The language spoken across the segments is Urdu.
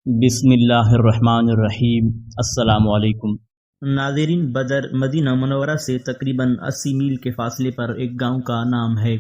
بسم اللہ الرحمن الرحیم۔ السلام علیکم ناظرین، بدر مدینہ منورہ سے تقریباً 80 میل کے فاصلے پر ایک گاؤں کا نام ہے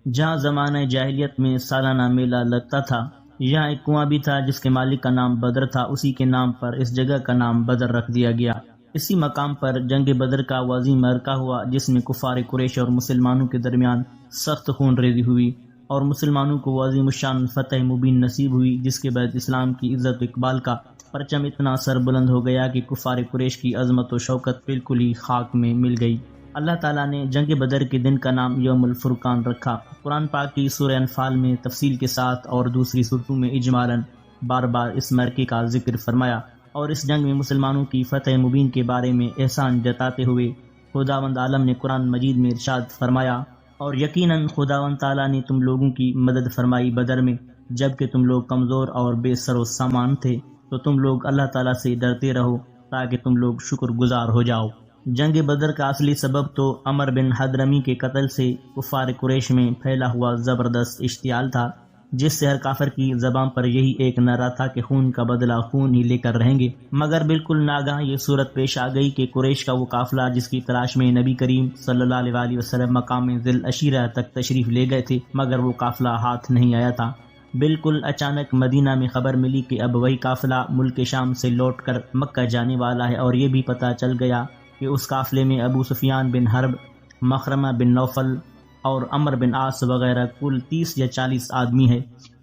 جہاں زمانہ جاہلیت میں سالانہ میلہ لگتا تھا۔ یہاں ایک کنواں بھی تھا جس کے مالک کا نام بدر تھا، اسی کے نام پر اس جگہ کا نام بدر رکھ دیا گیا۔ اسی مقام پر جنگ بدر کا عظیم معرکہ ہوا جس میں کفار قریش اور مسلمانوں کے درمیان سخت خون ریزی ہوئی اور مسلمانوں کو عظیم الشان فتح مبین نصیب ہوئی، جس کے بعد اسلام کی عزت و اقبال کا پرچم اتنا سر بلند ہو گیا کہ کفار قریش کی عظمت و شوکت بالکل ہی خاک میں مل گئی۔ اللہ تعالیٰ نے جنگ بدر کے دن کا نام یوم الفرقان رکھا۔ قرآن پاک کی سورہ انفال میں تفصیل کے ساتھ اور دوسری سورتوں میں اجمالاً بار بار اس معرکے کا ذکر فرمایا، اور اس جنگ میں مسلمانوں کی فتح مبین کے بارے میں احسان جتاتے ہوئے خداوند عالم نے قرآن مجید میں ارشاد فرمایا، اور یقیناً خداوند تعالیٰ نے تم لوگوں کی مدد فرمائی بدر میں، جبکہ تم لوگ کمزور اور بے سر و سامان تھے، تو تم لوگ اللہ تعالیٰ سے ڈرتے رہو تاکہ تم لوگ شکر گزار ہو جاؤ۔ جنگ بدر کا اصلی سبب تو عمر بن حضرمی کے قتل سے کفار قریش میں پھیلا ہوا زبردست اشتعال تھا، جس سے ہر کافر کی زبان پر یہی ایک نعرہ تھا کہ خون کا بدلہ خون ہی لے کر رہیں گے۔ مگر بالکل ناگہاں یہ صورت پیش آ گئی کہ قریش کا وہ قافلہ جس کی تلاش میں نبی کریم صلی اللہ علیہ وسلم مقام ذی العشیرہ تک تشریف لے گئے تھے، مگر وہ قافلہ ہاتھ نہیں آیا تھا۔ بالکل اچانک مدینہ میں خبر ملی کہ اب وہی قافلہ ملک شام سے لوٹ کر مکہ جانے والا ہے، اور یہ بھی پتہ چل گیا کہ اس قافلے میں ابو سفیان بن حرب، مخرمہ بن نوفل اور عمر بن عاص وغیرہ کل 30 یا 40 آدمی ہے،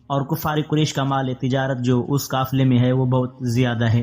اور کفار قریش کا مال تجارت جو اس قافلے میں ہے وہ بہت زیادہ ہے۔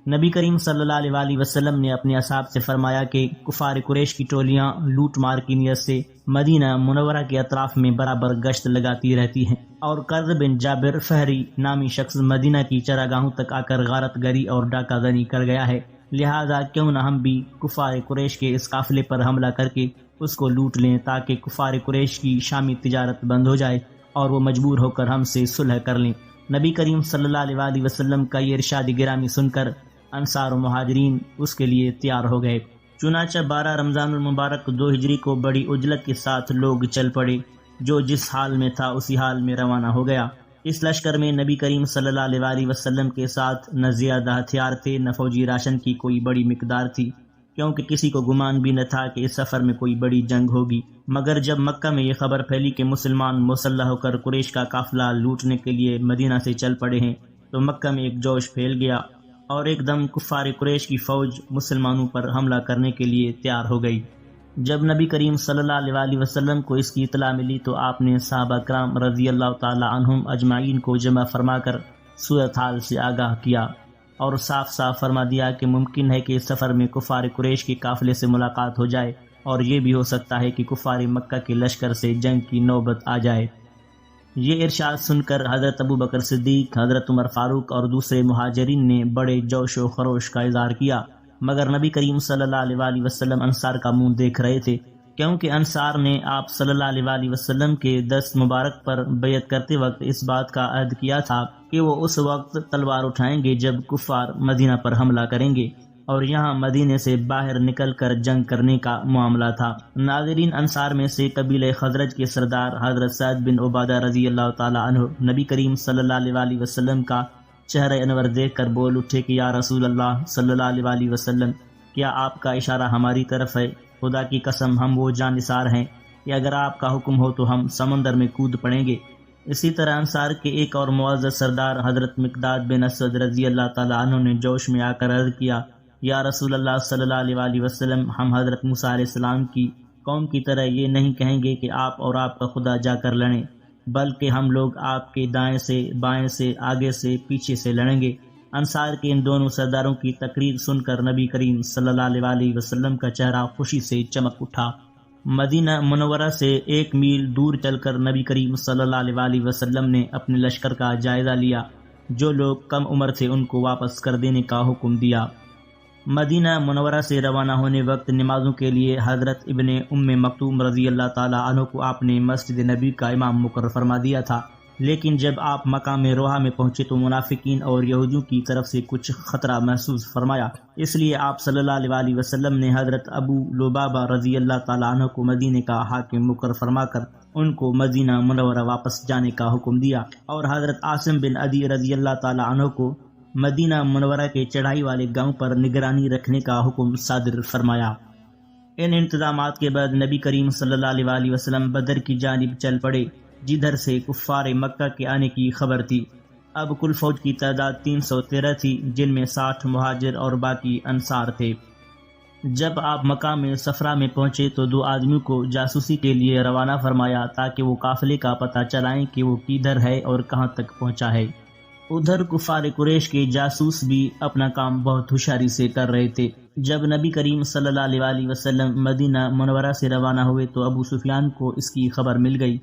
نبی کریم صلی اللہ علیہ وسلم نے اپنے اصحاب سے فرمایا کہ کفار قریش کی ٹولیاں لوٹ مار کی نیت سے مدینہ منورہ کے اطراف میں برابر گشت لگاتی رہتی ہیں، اور قرظ بن جابر فہری نامی شخص مدینہ کی چراگاہوں تک آ کر غارت گری اور ڈاکہ زنی کر گیا ہے، لہذا کیوں نہ ہم بھی کفار قریش کے اس قافلے پر حملہ کر کے اس کو لوٹ لیں، تاکہ کفار قریش کی شامی تجارت بند ہو جائے اور وہ مجبور ہو کر ہم سے صلح کر لیں۔ نبی کریم صلی اللہ علیہ وسلم کا یہ ارشاد گرامی سن کر انصار و مہاجرین اس کے لیے تیار ہو گئے۔ چنانچہ 12 رمضان المبارک 2 ہجری کو بڑی عجلت کے ساتھ لوگ چل پڑے، جو جس حال میں تھا اسی حال میں روانہ ہو گیا۔ اس لشکر میں نبی کریم صلی اللہ علیہ وسلم کے ساتھ نہ زیادہ ہتھیار تھے، نہ فوجی راشن کی کوئی بڑی مقدار تھی، کیونکہ کسی کو گمان بھی نہ تھا کہ اس سفر میں کوئی بڑی جنگ ہوگی۔ مگر جب مکہ میں یہ خبر پھیلی کہ مسلمان مسلح ہو کر قریش کا قافلہ لوٹنے کے لیے مدینہ سے چل پڑے ہیں، تو مکہ میں ایک جوش پھیل گیا، اور ایک دم کفار قریش کی فوج مسلمانوں پر حملہ کرنے کے لیے تیار ہو گئی۔ جب نبی کریم صلی اللہ علیہ وسلم کو اس کی اطلاع ملی تو آپ نے صحابہ کرام رضی اللہ تعالی عنہم اجمعین کو جمع فرما کر صورتحال سے آگاہ کیا، اور صاف صاف فرما دیا کہ ممکن ہے کہ اس سفر میں کفار قریش کے قافلے سے ملاقات ہو جائے، اور یہ بھی ہو سکتا ہے کہ کفار مکہ کے لشکر سے جنگ کی نوبت آ جائے۔ یہ ارشاد سن کر حضرت ابو بکر صدیق، حضرت عمر فاروق اور دوسرے مہاجرین نے بڑے جوش و خروش کا اظہار کیا، مگر نبی کریم صلی اللہ علیہ وسلم انصار کا منہ دیکھ رہے تھے، کیونکہ انصار نے آپ صلی اللہ علیہ وسلم کے دست مبارک پر بیعت کرتے وقت اس بات کا عہد کیا تھا کہ وہ اس وقت تلوار اٹھائیں گے جب کفار مدینہ پر حملہ کریں گے، اور یہاں مدینے سے باہر نکل کر جنگ کرنے کا معاملہ تھا۔ ناظرین، انصار میں سے قبیلہ خزرج کے سردار حضرت سعد بن عبادہ رضی اللہ تعالی عنہ نبی کریم صلی اللہ علیہ وسلم کا چہرہ انور دیکھ کر بول اٹھے کہ یا رسول اللہ صلی اللہ علیہ وسلم، کیا آپ کا اشارہ ہماری طرف ہے؟ خدا کی قسم ہم وہ جانثار ہیں کہ اگر آپ کا حکم ہو تو ہم سمندر میں کود پڑیں گے۔ اسی طرح انصار کے ایک اور معزز سردار حضرت مقداد بن اسود رضی اللہ تعالی عنہ نے جوش میں آ کر عرض کیا، یا رسول اللہ صلی اللہ علیہ وسلم، ہم حضرت موسیٰ علیہ السلام کی قوم کی طرح یہ نہیں کہیں گے کہ آپ اور آپ کا خدا جا کر لڑیں، بلکہ ہم لوگ آپ کے دائیں سے بائیں سے آگے سے پیچھے سے لڑیں گے۔ انصار کے ان دونوں سرداروں کی تقریر سن کر نبی کریم صلی اللہ علیہ وسلم کا چہرہ خوشی سے چمک اٹھا۔ مدینہ منورہ سے 1 میل دور چل کر نبی کریم صلی اللہ علیہ وسلم نے اپنے لشکر کا جائزہ لیا، جو لوگ کم عمر تھے ان کو واپس کر دینے کا حکم دیا۔ مدینہ منورہ سے روانہ ہونے وقت نمازوں کے لیے حضرت ابن ام مکتوم رضی اللہ تعالی عنہ کو آپ نے مسجد نبی کا امام مقرر فرما دیا تھا، لیکن جب آپ مقام روحہ میں پہنچے تو منافقین اور یہودیوں کی طرف سے کچھ خطرہ محسوس فرمایا، اس لیے آپ صلی اللہ علیہ وسلم نے حضرت ابو لبابہ رضی اللہ تعالی عنہ کو مدینے کا حاکم مقرر فرما کر ان کو مدینہ منورہ واپس جانے کا حکم دیا، اور حضرت عاصم بن عدی رضی اللہ تعالی عنہ کو مدینہ منورہ کے چڑھائی والے گاؤں پر نگرانی رکھنے کا حکم صادر فرمایا۔ ان انتظامات کے بعد نبی کریم صلی اللہ علیہ وسلم بدر کی جانب چل پڑے، جدھر سے کفار مکہ کے آنے کی خبر تھی۔ اب کل فوج کی تعداد 313 تھی، جن میں 60 مہاجر اور باقی انصار تھے۔ جب آپ مکہ میں صفرا میں پہنچے تو 2 آدمیوں کو جاسوسی کے لیے روانہ فرمایا تاکہ وہ قافلے کا پتہ چلائیں کہ وہ کدھر ہے اور کہاں تک پہنچا ہے۔ ادھر کفار قریش کے جاسوس بھی اپنا کام بہت ہوشیاری سے کر رہے تھے۔ جب نبی کریم صلی اللہ علیہ وسلم مدینہ منورہ سے روانہ ہوئے تو ابو سفیان کو اس کی خبر مل گئی۔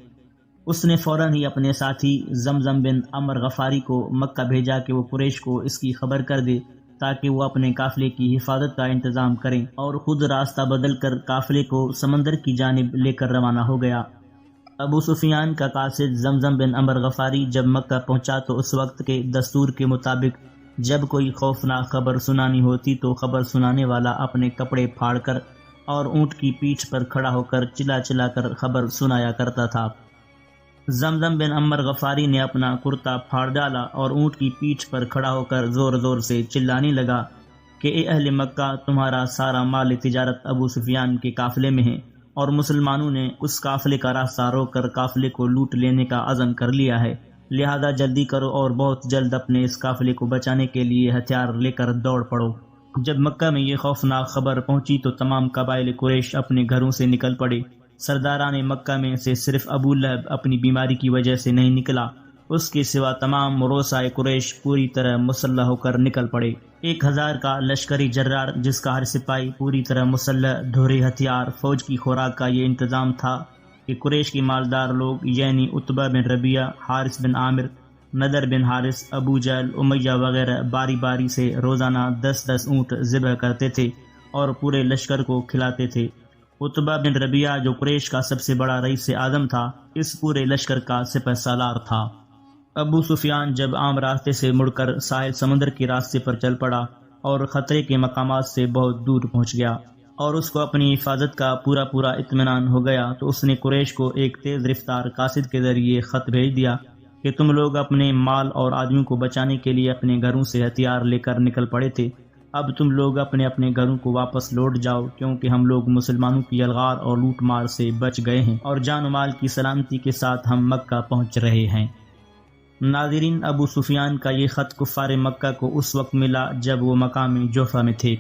اس نے فوراً ہی اپنے ساتھی زمزم بن عمر غفاری کو مکہ بھیجا کہ وہ قریش کو اس کی خبر کر دے تاکہ وہ اپنے قافلے کی حفاظت کا انتظام کریں، اور خود راستہ بدل کر قافلے کو سمندر کی جانب لے کر روانہ ہو گیا۔ ابو سفیان کا قاصد زمزم بن عمر غفاری جب مکہ پہنچا تو اس وقت کے دستور کے مطابق جب کوئی خوفناک خبر سنانی ہوتی تو خبر سنانے والا اپنے کپڑے پھاڑ کر اور اونٹ کی پیٹھ پر کھڑا ہو کر چلا چلا کر خبر سنایا کرتا تھا۔ زمزم بن عمر غفاری نے اپنا کرتا پھاڑ ڈالا اور اونٹ کی پیٹھ پر کھڑا ہو کر زور زور سے چلانے لگا کہ اے اہل مکہ، تمہارا سارا مال تجارت ابو سفیان کے قافلے میں ہے، اور مسلمانوں نے اس قافلے کا راستہ روک کر قافلے کو لوٹ لینے کا عزم کر لیا ہے، لہذا جلدی کرو اور بہت جلد اپنے اس قافلے کو بچانے کے لیے ہتھیار لے کر دوڑ پڑو۔ جب مکہ میں یہ خوفناک خبر پہنچی تو تمام قبائل قریش اپنے گھروں سے نکل پڑے۔ سرداران مکہ میں سے صرف ابو لہب اپنی بیماری کی وجہ سے نہیں نکلا، اس کے سوا تمام روسائے قریش پوری طرح مسلح ہو کر نکل پڑے۔ 1000 کا لشکری جرار جس کا ہر سپاہی پوری طرح مسلح، دھورے ہتھیار، فوج کی خوراک کا یہ انتظام تھا کہ قریش کے مالدار لوگ یعنی عتبہ بن ربیعہ، حارث بن عامر، نضر بن حارث، ابو جہل، امیہ وغیرہ باری باری سے روزانہ 10 اونٹ ذبح کرتے تھے اور پورے لشکر کو کھلاتے تھے۔ عتبہ بن ربیعہ جو قریش کا سب سے بڑا رئیس اعظم تھا، اس پورے لشکر کا سپہ سالار تھا۔ ابو سفیان جب عام راستے سے مڑ کر ساحل سمندر کے راستے پر چل پڑا اور خطرے کے مقامات سے بہت دور پہنچ گیا اور اس کو اپنی حفاظت کا پورا اطمینان ہو گیا تو اس نے قریش کو ایک تیز رفتار قاصد کے ذریعے خط بھیج دیا کہ تم لوگ اپنے مال اور آدمیوں کو بچانے کے لیے اپنے گھروں سے ہتھیار لے کر نکل پڑے تھے، اب تم لوگ اپنے اپنے گھروں کو واپس لوٹ جاؤ، کیونکہ ہم لوگ مسلمانوں کی الغار اور لوٹ مار سے بچ گئے ہیں اور جان و مال کی سلامتی کے ساتھ ہم مکہ پہنچ رہے ہیں۔ ناظرین، ابو سفیان کا یہ خط کفار مکہ کو اس وقت ملا جب وہ مقام جوفہ میں تھے۔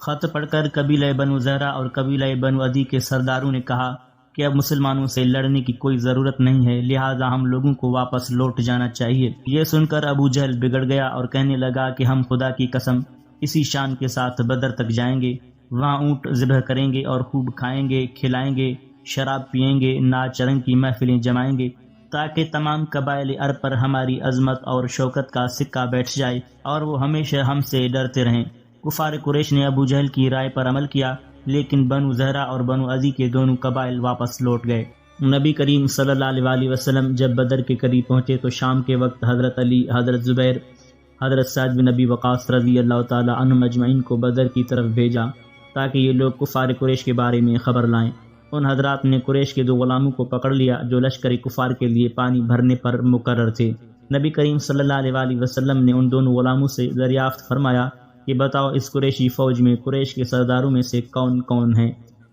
خط پڑھ کر قبیلہ بنو زہرہ اور قبیلہ بنو عدی کے سرداروں نے کہا کہ اب مسلمانوں سے لڑنے کی کوئی ضرورت نہیں ہے، لہٰذا ہم لوگوں کو واپس لوٹ جانا چاہیے۔ یہ سن کر ابو جہل بگڑ گیا اور کہنے لگا کہ ہم خدا کی قسم اسی شان کے ساتھ بدر تک جائیں گے، وہاں اونٹ ذبح کریں گے اور خوب کھائیں گے، کھلائیں گے، شراب پئیں گے، ناچ رنگ کی محفلیں جمائیں گے، تاکہ تمام قبائل عرب پر ہماری عظمت اور شوکت کا سکہ بیٹھ جائے اور وہ ہمیشہ ہم سے ڈرتے رہیں۔ کفار قریش نے ابو جہل کی رائے پر عمل کیا، لیکن بنو زہرہ اور بنو عدی کے دونوں قبائل واپس لوٹ گئے۔ نبی کریم صلی اللہ علیہ وسلم جب بدر کے قریب پہنچے تو شام کے وقت حضرت علی، حضرت زبیر، حضرت سعد بن نبی وقاص رضی اللہ تعالی عنہم اجمعین کو بدر کی طرف بھیجا تاکہ یہ لوگ کفار قریش کے بارے میں خبر لائیں۔ ان حضرات نے قریش کے 2 غلاموں کو پکڑ لیا جو لشکر کفار کے لیے پانی بھرنے پر مقرر تھے۔ نبی کریم صلی اللہ علیہ وسلم نے ان دونوں غلاموں سے دریافت فرمایا کہ بتاؤ اس قریشی فوج میں قریش کے سرداروں میں سے کون کون ہیں؟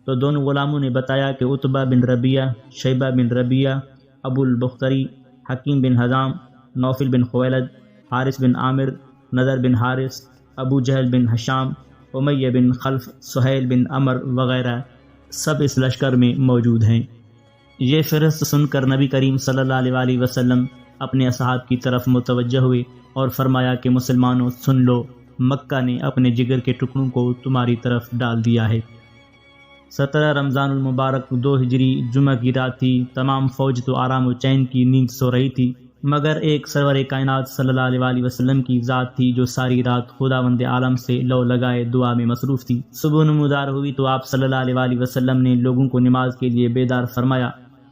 تو دونوں غلاموں نے بتایا کہ عتبہ بن ربیعہ، شیبہ بن ربیعہ، ابو البختری، حکیم بن حزام، نوفل بن خویلد، حارث بن عامر، نضر بن حارث، ابو جہل بن ہشام، امیہ بن خلف، سہیل بن عمر وغیرہ سب اس لشکر میں موجود ہیں۔ یہ فہرست سن کر نبی کریم صلی اللہ علیہ وسلم اپنے اصحاب کی طرف متوجہ ہوئے اور فرمایا کہ مسلمانوں سن لو، مکہ نے اپنے جگر کے ٹکڑوں کو تمہاری طرف ڈال دیا ہے۔ 17 رمضان المبارک 2 ہجری جمعہ کی رات تھی۔ تمام فوج تو آرام و چین کی نیند سو رہی تھی، مگر ایک سرور کائنات صلی اللہ علیہ وسلم کی ذات تھی جو ساری رات خداوند عالم سے لو لگائے دعا میں مصروف تھی۔ صبح نمودار ہوئی تو آپ صلی اللہ علیہ وسلم نے لوگوں کو نماز کے لیے بیدار فرمایا،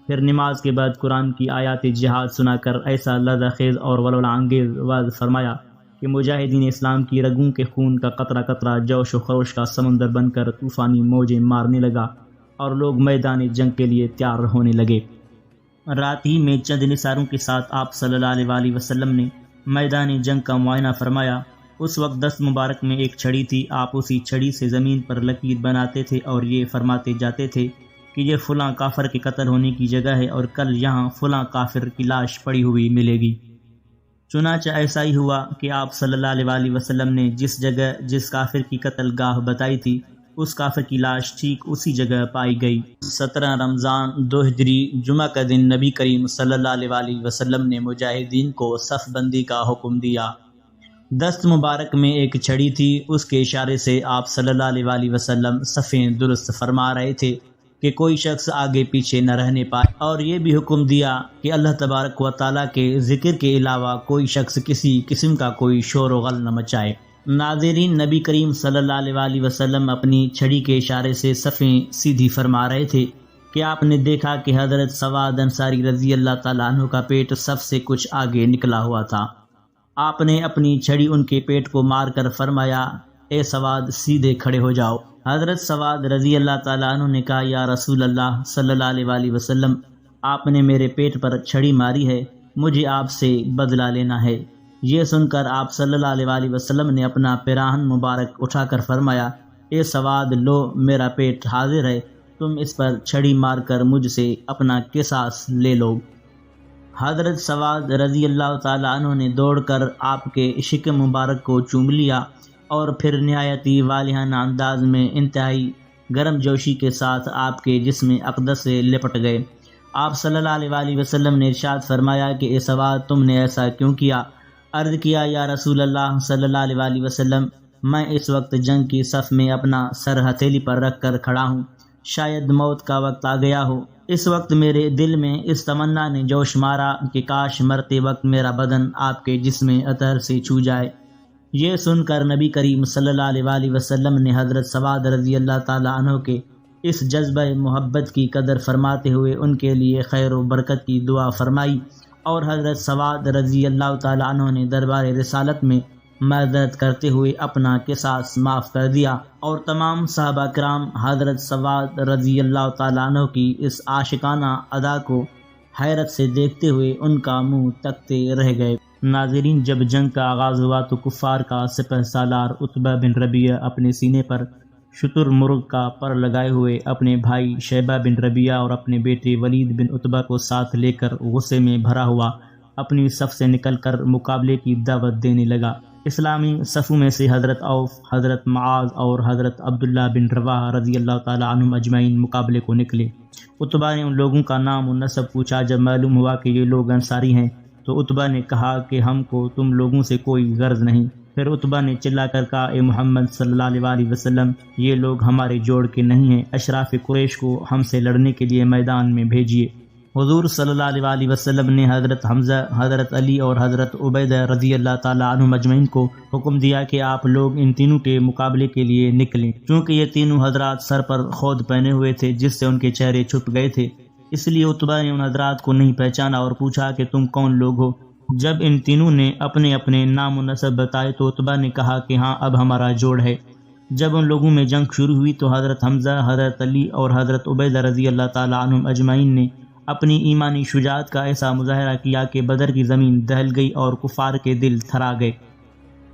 پھر نماز کے بعد قرآن کی آیات جہاد سنا کر ایسا لرزہ خیز اور ولولہ انگیز وعظ فرمایا کہ مجاہدین اسلام کی رگوں کے خون کا قطرہ قطرہ جوش و خروش کا سمندر بن کر طوفانی موجیں مارنے لگا اور لوگ میدان جنگ کے لیے تیار ہونے لگے۔ رات ہی میں چند نثاروں کے ساتھ آپ صلی اللہ علیہ وسلم نے میدان جنگ کا معائنہ فرمایا۔ اس وقت دست مبارک میں ایک چھڑی تھی، آپ اسی چھڑی سے زمین پر لکیر بناتے تھے اور یہ فرماتے جاتے تھے کہ یہ فلاں کافر کے قتل ہونے کی جگہ ہے اور کل یہاں فلاں کافر کی لاش پڑی ہوئی ملے گی۔ چنانچہ ایسا ہی ہوا کہ آپ صلی اللہ علیہ وآلہ وسلم نے جس جگہ جس کافر کی قتل گاہ بتائی تھی اس کافر کی لاش ٹھیک اسی جگہ پائی گئی۔ 17 رمضان 2 ہجری جمعہ کا دن نبی کریم صلی اللہ علیہ وآلہ وسلم نے مجاہدین کو صف بندی کا حکم دیا۔ دست مبارک میں ایک چھڑی تھی، اس کے اشارے سے آپ صلی اللہ علیہ وآلہ وسلم صفیں درست فرما رہے تھے کہ کوئی شخص آگے پیچھے نہ رہنے پائے، اور یہ بھی حکم دیا کہ اللہ تبارک و تعالیٰ کے ذکر کے علاوہ کوئی شخص کسی قسم کا کوئی شور و غل نہ مچائے۔ ناظرین، نبی کریم صلی اللہ علیہ وآلہ وسلم اپنی چھڑی کے اشارے سے صفیں سیدھی فرما رہے تھے کہ آپ نے دیکھا کہ حضرت سواد انصاری رضی اللہ تعالیٰ عنہ کا پیٹ صف سے کچھ آگے نکلا ہوا تھا۔ آپ نے اپنی چھڑی ان کے پیٹ کو مار کر فرمایا، اے سواد سیدھے کھڑے ہو جاؤ۔ حضرت سواد رضی اللہ تعالیٰ عنہ نے کہا، یا رسول اللہ صلی اللہ علیہ وآلہ وسلم، آپ نے میرے پیٹ پر چھڑی ماری ہے، مجھے آپ سے بدلہ لینا ہے۔ یہ سن کر آپ صلی اللہ علیہ وآلہ وسلم نے اپنا پیراہن مبارک اٹھا کر فرمایا، اے سواد، لو میرا پیٹ حاضر ہے، تم اس پر چھڑی مار کر مجھ سے اپنا قصاص لے لو۔ حضرت سواد رضی اللہ تعالیٰ عنہ نے دوڑ کر آپ کے شکم مبارک کو چوم لیا اور پھر نہایت ہی والہانہ انداز میں انتہائی گرم جوشی کے ساتھ آپ کے جسم اقدس سے لپٹ گئے۔ آپ صلی اللہ علیہ وآلہ وسلم نے ارشاد فرمایا کہ اے سواد، تم نے ایسا کیوں کیا؟ عرض کیا، یا رسول اللہ صلی اللہ علیہ وآلہ وسلم، میں اس وقت جنگ کی صف میں اپنا سر ہتھیلی پر رکھ کر کھڑا ہوں، شاید موت کا وقت آ گیا ہو۔ اس وقت میرے دل میں اس تمنا نے جوش مارا کہ کاش مرتے وقت میرا بدن آپ کے جسم اطہر سے چھو جائے۔ یہ سن کر نبی کریم صلی اللہ علیہ وآلہ وسلم نے حضرت سواد رضی اللہ تعالیٰ عنہ کے اس جذبہ محبت کی قدر فرماتے ہوئے ان کے لیے خیر و برکت کی دعا فرمائی، اور حضرت سواد رضی اللہ تعالیٰ عنہ نے دربار رسالت میں معذرت کرتے ہوئے اپنا قصاص معاف کر دیا، اور تمام صحابہ کرام حضرت سواد رضی اللہ تعالیٰ عنہ کی اس عاشقانہ ادا کو حیرت سے دیکھتے ہوئے ان کا منہ تکتے رہ گئے۔ ناظرین، جب جنگ کا آغاز ہوا تو کفار کا سپہ سالار عتبہ بن ربیعہ اپنے سینے پر شتر مرغ کا پر لگائے ہوئے اپنے بھائی شیبہ بن ربیعہ اور اپنے بیٹے ولید بن عتبہ کو ساتھ لے کر غصے میں بھرا ہوا اپنی صف سے نکل کر مقابلے کی دعوت دینے لگا۔ اسلامی صفوں میں سے حضرت عوف، حضرت معاذ اور حضرت عبداللہ بن رواحہ رضی اللہ تعالیٰ عنہم اجمعین مقابلے کو نکلے۔ عتبہ نے ان لوگوں کا نام و نسب پوچھا۔ جب معلوم ہوا کہ یہ لوگ انصاری ہیں تو عتبہ نے کہا کہ ہم کو تم لوگوں سے کوئی غرض نہیں۔ پھر عتبہ نے چلا کر کہا، اے محمد صلی اللہ علیہ وآلہ وسلم، یہ لوگ ہمارے جوڑ کے نہیں ہیں، اشراف قریش کو ہم سے لڑنے کے لیے میدان میں بھیجیے۔ حضور صلی اللہ علیہ وآلہ وسلم نے حضرت حمزہ، حضرت علی اور حضرت عبیدہ رضی اللہ تعالیٰ عنہم اجمعین کو حکم دیا کہ آپ لوگ ان تینوں کے مقابلے کے لیے نکلیں۔ چونکہ یہ تینوں حضرات سر پر خود پہنے ہوئے تھے جس سے ان کے چہرے چھپ گئے تھے، اس لیے عتبہ نے ان حضرات کو نہیں پہچانا اور پوچھا کہ تم کون لوگ ہو۔ جب ان تینوں نے اپنے اپنے نام و نسب بتائے تو عتبہ نے کہا کہ ہاں، اب ہمارا جوڑ ہے۔ جب ان لوگوں میں جنگ شروع ہوئی تو حضرت حمزہ، حضرت علی اور حضرت عبیدہ رضی اللہ تعالیٰ عنہم اجمعین نے اپنی ایمانی شجاعت کا ایسا مظاہرہ کیا کہ بدر کی زمین دہل گئی اور کفار کے دل تھرا گئے،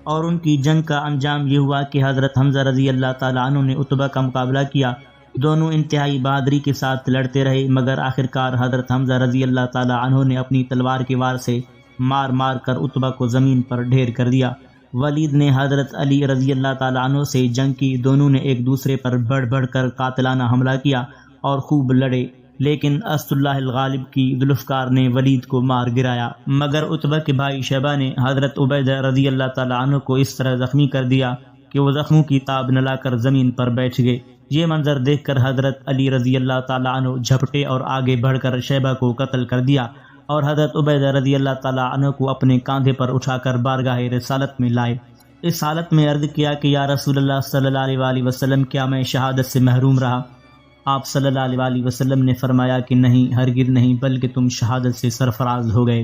اور ان کی جنگ کا انجام یہ ہوا کہ حضرت حمزہ رضی اللہ تعالیٰ عنہ نے عتبہ کا مقابلہ کیا۔ دونوں انتہائی بہادری کے ساتھ لڑتے رہے، مگر آخرکار حضرت حمزہ رضی اللہ تعالیٰ عنہ نے اپنی تلوار کے وار سے مار مار کر عتبہ کو زمین پر ڈھیر کر دیا۔ ولید نے حضرت علی رضی اللہ تعالیٰ عنہ سے جنگ کی۔ دونوں نے ایک دوسرے پر بڑھ بڑھ کر قاتلانہ حملہ کیا اور خوب لڑے، لیکن اسد اللہ الغالب کی ذوالفقار نے ولید کو مار گرایا، مگر عتبہ کے بھائی شیبہ نے حضرت عبیدہ رضی اللہ تعالیٰ عنہ کو اس طرح زخمی کر دیا کہ وہ زخموں کی تاب نہ لا کر زمین پر بیٹھ گئے۔ یہ منظر دیکھ کر حضرت علی رضی اللہ تعالیٰ عنہ جھپٹے اور آگے بڑھ کر شیبہ کو قتل کر دیا، اور حضرت عبیدہ رضی اللہ تعالیٰ عنہ کو اپنے کاندھے پر اٹھا کر بارگاہ رسالت میں لائے۔ اس حالت میں عرض کیا کہ یا رسول اللہ صلی اللہ علیہ وآلہ وسلم، کیا میں شہادت سے محروم رہا؟ آپ صلی اللہ علیہ وآلہ وسلم نے فرمایا کہ نہیں، ہرگز نہیں، بلکہ تم شہادت سے سرفراز ہو گئے۔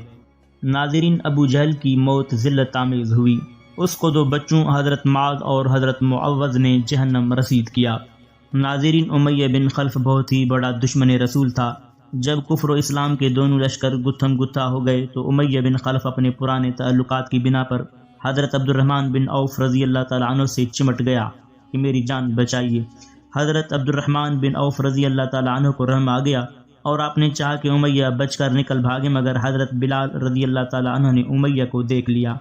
ناظرین، ابو جہل کی موت ذلت آمیز ہوئی۔ اس کو دو بچوں حضرت معاذ اور حضرت معوذ نے جہنم رسید کیا۔ ناظرین، امیہ بن خلف بہت ہی بڑا دشمن رسول تھا۔ جب کفر و اسلام کے دونوں لشکر گتھم گتھا ہو گئے تو امیہ بن خلف اپنے پرانے تعلقات کی بنا پر حضرت عبد الرحمن بن عوف رضی اللہ تعالیٰ عنہ سے چمٹ گیا کہ میری جان بچائیے۔ حضرت عبد الرحمن بن عوف رضی اللہ تعالیٰ عنہ کو رحم آ گیا اور آپ نے چاہا کہ امیہ بچ کر نکل بھاگے، مگر حضرت بلال رضی اللہ تعالیٰ عنہ نے امیہ کو دیکھ لیا۔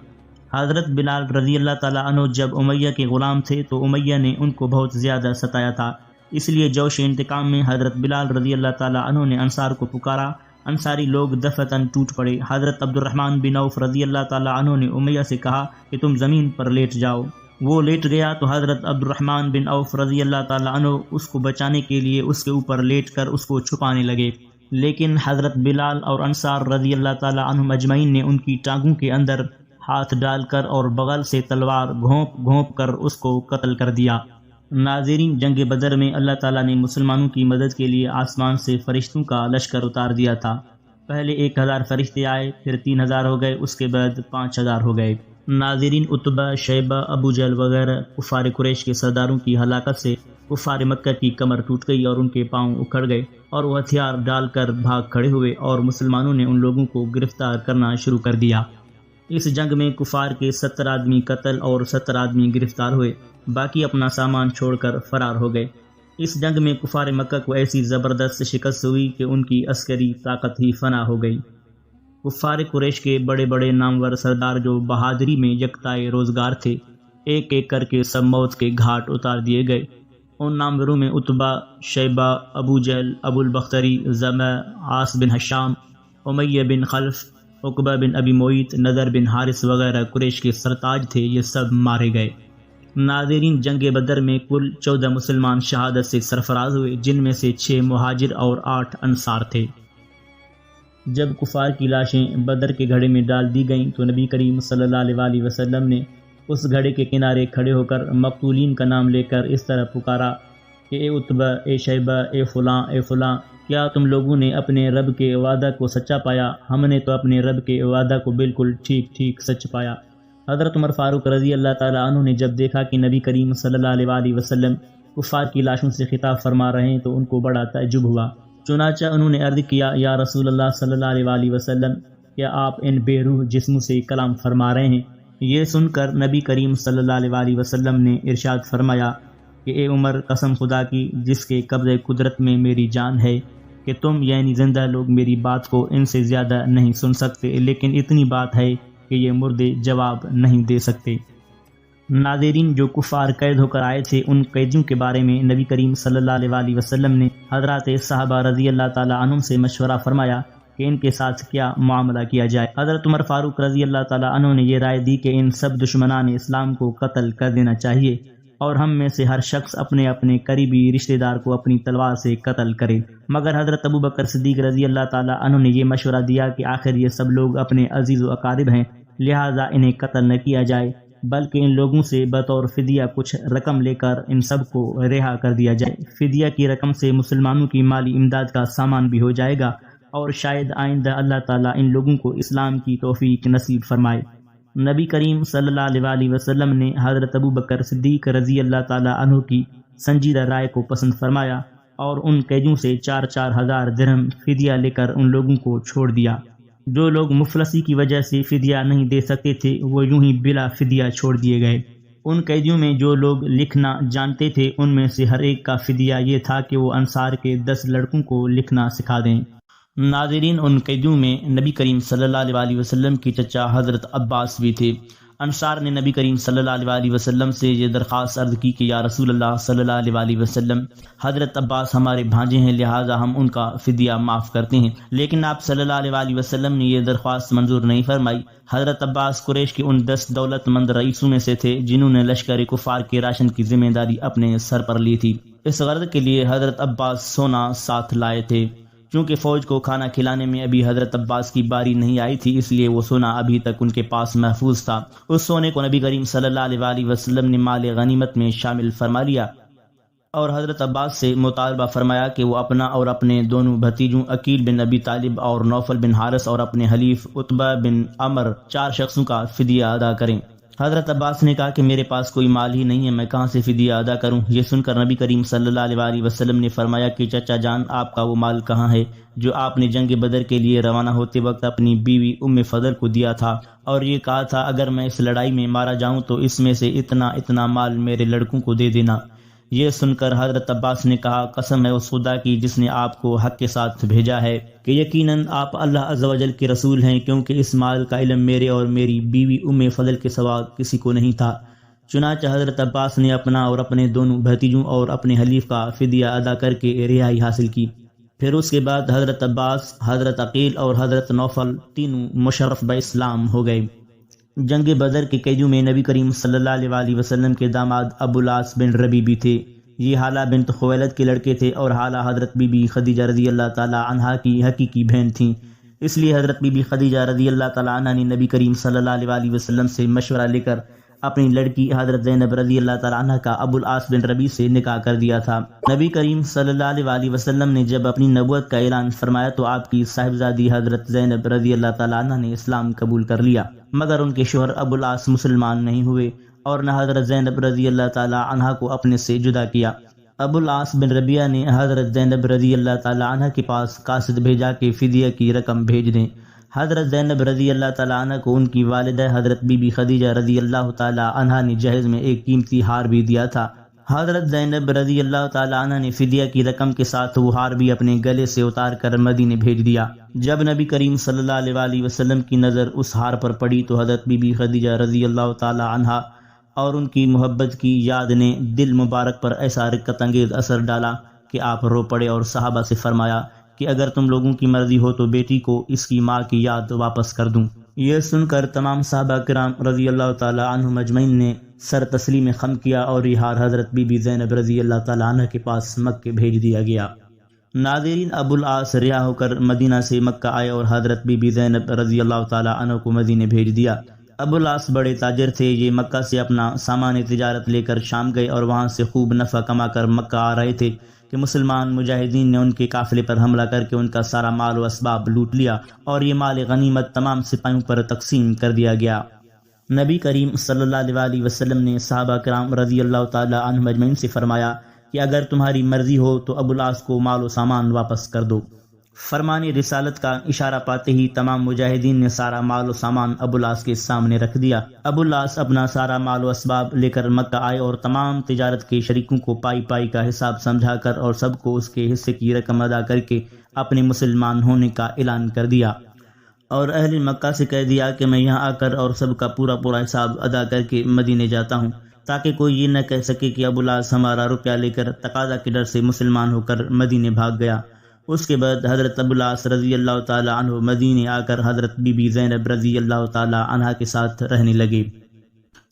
حضرت بلال رضی اللہ تعالیٰ عنہ جب امیہ کے غلام تھے تو امیہ نے ان کو بہت زیادہ ستایا تھا، اس لیے جوش انتقام میں حضرت بلال رضی اللہ تعالیٰ عنہ نے انصار کو پکارا۔ انصاری لوگ دفعتاً ٹوٹ پڑے۔ حضرت عبد الرحمن بن عوف رضی اللہ تعالیٰ عنہ نے امیہ سے کہا کہ تم زمین پر لیٹ جاؤ۔ وہ لیٹ گیا تو حضرت عبد الرحمن بن عوف رضی اللہ تعالیٰ عنہ اس کو بچانے کے لیے اس کے اوپر لیٹ کر اس کو چھپانے لگے، لیکن حضرت بلال اور انصار رضی اللہ تعالیٰ عنہ اجمعین نے ان کی ٹانگوں کے اندر ہاتھ ڈال کر اور بغل سے تلوار گھونپ گھونپ کر اس کو قتل کر دیا۔ ناظرین، جنگ بدر میں اللہ تعالیٰ نے مسلمانوں کی مدد کے لیے آسمان سے فرشتوں کا لشکر اتار دیا تھا۔ پہلے 1000 فرشتے آئے، پھر 3000 ہو گئے، اس کے بعد 5000 ہو گئے۔ ناظرین، عتبہ، شیبہ، ابو جہل وغیرہ کفار قریش کے سرداروں کی ہلاکت سے کفار مکہ کی کمر ٹوٹ گئی اور ان کے پاؤں اکھڑ گئے اور وہ ہتھیار ڈال کر بھاگ کھڑے ہوئے اور مسلمانوں نے ان لوگوں کو گرفتار کرنا شروع کر دیا۔ اس جنگ میں کفار کے 70 آدمی قتل اور 70 آدمی گرفتار ہوئے، باقی اپنا سامان چھوڑ کر فرار ہو گئے۔ اس جنگ میں کفار مکہ کو ایسی زبردست شکست ہوئی کہ ان کی عسکری طاقت ہی فنا ہو گئی۔ کفار قریش کے بڑے بڑے نامور سردار جو بہادری میں یکتائے روزگار تھے، ایک ایک کر کے سب موت کے گھاٹ اتار دیے گئے۔ ان ناموروں میں عتبہ، شیبہ، ابو جہل، ابو البختری، زمع، عاص بن ہشام، امیہ بن خلف، عقبہ بن ابی معیط، نضر بن حارث وغیرہ قریش کے سرتاج تھے، یہ سب مارے گئے۔ ناظرین، جنگ بدر میں کل 14 مسلمان شہادت سے سرفراز ہوئے، جن میں سے 6 مہاجر اور 8 انصار تھے۔ جب کفار کی لاشیں بدر کے گھڑے میں ڈال دی گئیں تو نبی کریم صلی اللہ علیہ وآلہ وسلم نے اس گھڑے کے کنارے کھڑے ہو کر مقتولین کا نام لے کر اس طرح پکارا کہ اے عتبہ، اے شیبہ، اے فلاں، اے فلاں، کیا تم لوگوں نے اپنے رب کے وعدہ کو سچا پایا؟ ہم نے تو اپنے رب کے وعدہ کو بالکل ٹھیک ٹھیک سچ پایا۔ حضرت عمر فاروق رضی اللہ تعالیٰ عنہ نے جب دیکھا کہ نبی کریم صلی اللہ علیہ وآلہ وسلم کفار کی لاشوں سے خطاب فرما رہے ہیں تو ان کو بڑا تعجب ہوا۔ چنانچہ انہوں نے عرض کیا، یا رسول اللہ صلی اللہ علیہ وآلہ وسلم، کیا آپ ان بے روح جسموں سے کلام فرما رہے ہیں؟ یہ سن کر نبی کریم صلی اللہ علیہ وآلہ وسلم نے ارشاد فرمایا کہ اے عمر، قسم خدا کی جس کے قبضہ قدرت میں میری جان ہے کہ تم یعنی زندہ لوگ میری بات کو ان سے زیادہ نہیں سن سکتے، لیکن اتنی بات ہے کہ یہ مردے جواب نہیں دے سکتے۔ ناظرین، جو کفار قید ہو کر آئے تھے، ان قیدیوں کے بارے میں نبی کریم صلی اللہ علیہ وآلہ وسلم نے حضرات صحابہ رضی اللہ تعالیٰ عنہم سے مشورہ فرمایا کہ ان کے ساتھ کیا معاملہ کیا جائے۔ حضرت عمر فاروق رضی اللہ تعالیٰ عنہ نے یہ رائے دی کہ ان سب دشمنان اسلام کو قتل کر دینا چاہیے اور ہم میں سے ہر شخص اپنے اپنے قریبی رشتہ دار کو اپنی تلوار سے قتل کرے، مگر حضرت ابو بکر صدیق رضی اللہ تعالیٰ عنہ نے یہ مشورہ دیا کہ آخر یہ سب لوگ اپنے عزیز و اقارب ہیں، لہٰذا انہیں قتل نہ کیا جائے، بلکہ ان لوگوں سے بطور فدیہ کچھ رقم لے کر ان سب کو رہا کر دیا جائے۔ فدیہ کی رقم سے مسلمانوں کی مالی امداد کا سامان بھی ہو جائے گا اور شاید آئندہ اللہ تعالیٰ ان لوگوں کو اسلام کی توفیق نصیب فرمائے۔ نبی کریم صلی اللہ علیہ وآلہ وسلم نے حضرت ابو بکر صدیق رضی اللہ تعالیٰ عنہ کی سنجیدہ رائے کو پسند فرمایا اور ان قیدیوں سے 4 ہزار درہم فدیہ لے کر ان لوگوں کو چھوڑ دیا۔ جو لوگ مفلسی کی وجہ سے فدیہ نہیں دے سکتے تھے وہ یوں ہی بلا فدیہ چھوڑ دیے گئے۔ ان قیدیوں میں جو لوگ لکھنا جانتے تھے ان میں سے ہر ایک کا فدیہ یہ تھا کہ وہ انصار کے 10 لڑکوں کو لکھنا سکھا دیں۔ ناظرین، ان قیدیوں میں نبی کریم صلی اللہ علیہ وآلہ وسلم کی چچا حضرت عباس بھی تھے۔ انصار نے نبی کریم صلی اللہ علیہ وآلہ وسلم سے یہ درخواست عرض کی کہ یا رسول اللہ صلی اللہ علیہ وآلہ وسلم، حضرت عباس ہمارے بھانجے ہیں، لہٰذا ہم ان کا فدیہ معاف کرتے ہیں، لیکن آپ صلی اللہ علیہ وآلہ وسلم نے یہ درخواست منظور نہیں فرمائی۔ حضرت عباس قریش کے ان 10 دولت مند رئیسوں میں سے تھے جنہوں نے لشکر کفار کے راشن کی ذمہ داری اپنے سر پر لی تھی۔ اس غرض کے لیے حضرت عباس سونا ساتھ لائے تھے۔ چونکہ فوج کو کھانا کھلانے میں ابھی حضرت عباس کی باری نہیں آئی تھی، اس لیے وہ سونا ابھی تک ان کے پاس محفوظ تھا۔ اس سونے کو نبی کریم صلی اللہ علیہ وآلہ وسلم نے مال غنیمت میں شامل فرما لیا اور حضرت عباس سے مطالبہ فرمایا کہ وہ اپنا اور اپنے دونوں بھتیجوں عقیل بن ابی طالب اور نوفل بن حارث اور اپنے حلیف عتبہ بن عمر 4 شخصوں کا فدیہ ادا کریں۔ حضرت عباس نے کہا کہ میرے پاس کوئی مال ہی نہیں ہے، میں کہاں سے فدیہ ادا کروں؟ یہ سن کر نبی کریم صلی اللہ علیہ وسلم نے فرمایا کہ چچا جان، آپ کا وہ مال کہاں ہے جو آپ نے جنگ بدر کے لیے روانہ ہوتے وقت اپنی بیوی ام فضل کو دیا تھا اور یہ کہا تھا اگر میں اس لڑائی میں مارا جاؤں تو اس میں سے اتنا مال میرے لڑکوں کو دے دینا۔ یہ سن کر حضرت عباس نے کہا قسم ہے اس خدا کی جس نے آپ کو حق کے ساتھ بھیجا ہے کہ یقیناً آپ اللہ عز و جل کے رسول ہیں، کیونکہ اس مال کا علم میرے اور میری بیوی ام فضل کے سوا کسی کو نہیں تھا۔ چنانچہ حضرت عباس نے اپنا اور اپنے دونوں بھتیجوں اور اپنے حلیف کا فدیہ ادا کر کے رہائی حاصل کی۔ پھر اس کے بعد حضرت عباس، حضرت عقیل اور حضرت نوفل تینوں مشرف باسلام ہو گئے۔ جنگ بدر کے قیدیوں میں نبی کریم صلی اللہ علیہ وسلم کے داماد ابو العاص بن ربیع بھی تھے۔ یہ حالہ بنت خویلد کے لڑکے تھے اور حالہ حضرت بی بی خدیجہ رضی اللہ تعالی عنہا کی حقیقی بہن تھیں، اس لیے حضرت بی بی خدیجہ رضی اللہ تعالی عنہا نے نبی کریم صلی اللہ علیہ وسلم سے مشورہ لے کر اپنی لڑکی حضرت زینب رضی اللہ تعالی عنہا کا ابو العاص بن ربیع سے نکاح کر دیا تھا۔ نبی کریم صلی اللہ علیہ وسلم نے جب اپنی نبوت کا اعلان فرمایا تو آپ کی صاحبزادی حضرت زینب رضی اللہ تعالی عنہا نے اسلام قبول کر لیا، مگر ان کے شوہر ابو العاص مسلمان نہیں ہوئے اور نہ حضرت زینب رضی اللہ تعالی عنہا کو اپنے سے جدا کیا۔ ابو العاص بن ربیعہ نے حضرت زینب رضی اللہ تعالی عنہا کے پاس قاصد بھیجا کہ فدیہ کی رقم بھیج دیں۔ حضرت زینب رضی اللہ تعالی عنہا کو ان کی والدہ حضرت بی بی خدیجہ رضی اللہ تعالی عنہا نے جہیز میں ایک قیمتی ہار بھی دیا تھا۔ حضرت زینب رضی اللہ تعالی عنہا نے فدیہ کی رقم کے ساتھ وہ ہار بھی اپنے گلے سے اتار کر مدینے بھیج دیا۔ جب نبی کریم صلی اللہ علیہ وسلم کی نظر اس ہار پر پڑی تو حضرت بی بی خدیجہ رضی اللہ تعالی عنہا اور ان کی محبت کی یاد نے دل مبارک پر ایسا رقت انگیز اثر ڈالا کہ آپ رو پڑے اور صحابہ سے فرمایا کہ اگر تم لوگوں کی مرضی ہو تو بیٹی کو اس کی ماں کی یاد واپس کر دوں۔ یہ سن کر تمام صحابہ کرام رضی اللہ تعالی عنہم اجمعین نے سر تسلیم خم کیا اور یہ ہار حضرت بی بی زینب رضی اللہ تعالی عنہ کے پاس مکہ بھیج دیا گیا۔ ناظرین، ابو العاص رہا ہو کر مدینہ سے مکہ آئے اور حضرت بی بی زینب رضی اللہ تعالی عنہ کو مدینے بھیج دیا۔ ابو العاص بڑے تاجر تھے، یہ مکہ سے اپنا سامان تجارت لے کر شام گئے اور وہاں سے خوب نفع کما کر مکہ آ رہے تھے کہ مسلمان مجاہدین نے ان کے قافلے پر حملہ کر کے ان کا سارا مال و اسباب لوٹ لیا اور یہ مال غنیمت تمام سپاہیوں پر تقسیم کر دیا گیا۔ نبی کریم صلی اللہ علیہ وسلم نے صحابہ کرام رضی اللہ تعالی عنہم اجمعین سے فرمایا کہ اگر تمہاری مرضی ہو تو ابو العاص کو مال و سامان واپس کر دو۔ فرمان رسالت کا اشارہ پاتے ہی تمام مجاہدین نے سارا مال و سامان ابو العاص کے سامنے رکھ دیا۔ ابو العاص اپنا سارا مال و اسباب لے کر مکہ آئے اور تمام تجارت کے شریکوں کو پائی پائی کا حساب سمجھا کر اور سب کو اس کے حصے کی رقم ادا کر کے اپنے مسلمان ہونے کا اعلان کر دیا اور اہل مکہ سے کہہ دیا کہ میں یہاں آ کر اور سب کا پورا حساب ادا کر کے مدینے جاتا ہوں، تاکہ کوئی یہ نہ کہہ سکے کہ ابو العاص ہمارا روپیہ لے کر تقاضا کے ڈر سے مسلمان ہو کر مدینے بھاگ گیا۔ اس کے بعد حضرت ابو العاص رضی اللہ تعالی عنہ مدینے آ کر حضرت بی بی زینب رضی اللہ تعالی عنہا کے ساتھ رہنے لگے۔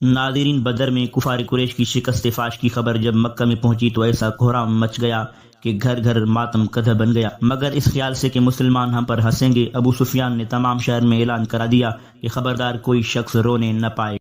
ناظرین، بدر میں کفار قریش کی شکست فاش کی خبر جب مکہ میں پہنچی تو ایسا کوہرام مچ گیا کہ گھر گھر ماتم کدھا بن گیا، مگر اس خیال سے کہ مسلمان ہم پر ہنسیں گے ابو سفیان نے تمام شہر میں اعلان کرا دیا کہ خبردار کوئی شخص رونے نہ پائے۔